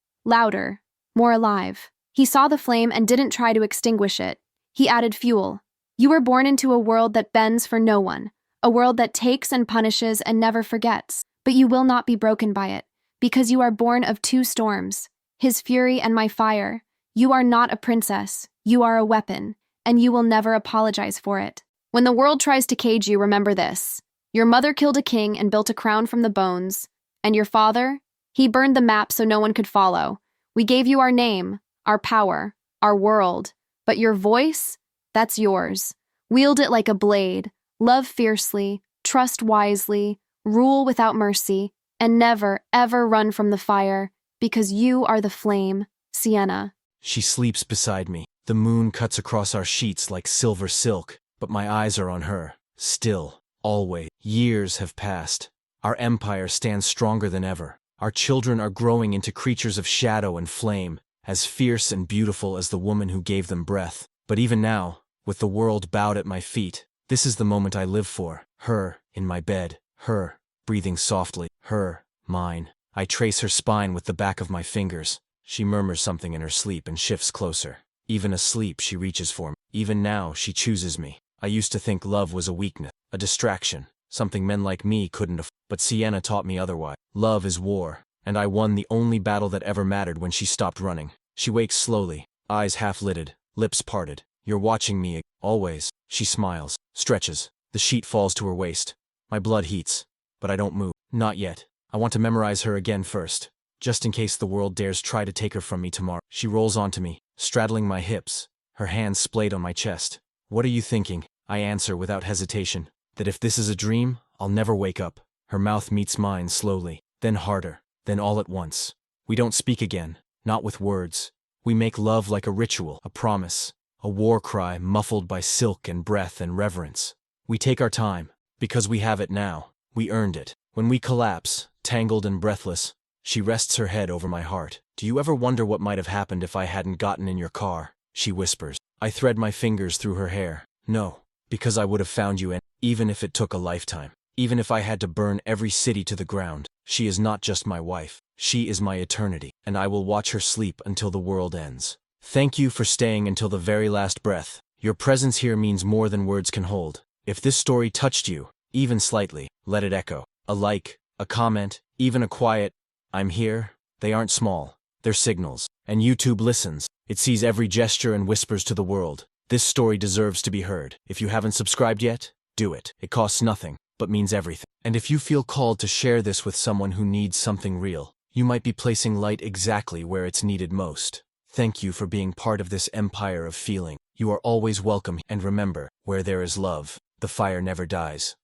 louder, more alive. He saw the flame and didn't try to extinguish it. He added fuel. You were born into a world that bends for no one, a world that takes and punishes and never forgets. But you will not be broken by it, because you are born of two storms, his fury and my fire. You are not a princess, you are a weapon, and you will never apologize for it. When the world tries to cage you, remember this. Your mother killed a king and built a crown from the bones, and your father, he burned the map so no one could follow. We gave you our name, our power, our world, but your voice, that's yours. Wield it like a blade, love fiercely, trust wisely, rule without mercy, and never, ever run from the fire, because you are the flame, Sienna. She sleeps beside me. The moon cuts across our sheets like silver silk, but my eyes are on her, still, always. Years have passed. Our empire stands stronger than ever. Our children are growing into creatures of shadow and flame, as fierce and beautiful as the woman who gave them breath. But even now, with the world bowed at my feet, this is the moment I live for. Her, in my bed. Her, breathing softly. Her, mine. I trace her spine with the back of my fingers. She murmurs something in her sleep and shifts closer. Even asleep, she reaches for me. Even now, she chooses me. I used to think love was a weakness, a distraction. something men like me couldn't afford. But Sienna taught me otherwise. Love is war, and I won the only battle that ever mattered when she stopped running. She wakes slowly, eyes half-lidded, lips parted. You're watching me, always. She smiles, stretches. The sheet falls to her waist. My blood heats, but I don't move. Not yet. I want to memorize her again first, just in case the world dares try to take her from me tomorrow. She rolls onto me, straddling my hips, her hands splayed on my chest. What are you thinking? I answer without hesitation. That if this is a dream, I'll never wake up. Her mouth meets mine slowly, then harder, then all at once. We don't speak again, not with words. We make love like a ritual, a promise, a war cry muffled by silk and breath and reverence. We take our time, because we have it now. We earned it. When we collapse, tangled and breathless, she rests her head over my heart. Do you ever wonder what might have happened if I hadn't gotten in your car? She whispers. I thread my fingers through her hair. No, because I would have found you, and even if it took a lifetime. Even if I had to burn every city to the ground. She is not just my wife. She is my eternity, and I will watch her sleep until the world ends. Thank you for staying until the very last breath. Your presence here means more than words can hold. If this story touched you, even slightly, let it echo. A like, a comment, even a quiet, I'm here. They aren't small. They're signals. And YouTube listens. It sees every gesture and whispers to the world. This story deserves to be heard. If you haven't subscribed yet, do it. It costs nothing, but means everything. And if you feel called to share this with someone who needs something real, you might be placing light exactly where it's needed most. Thank you for being part of this empire of feeling. You are always welcome, and remember, where there is love, the fire never dies.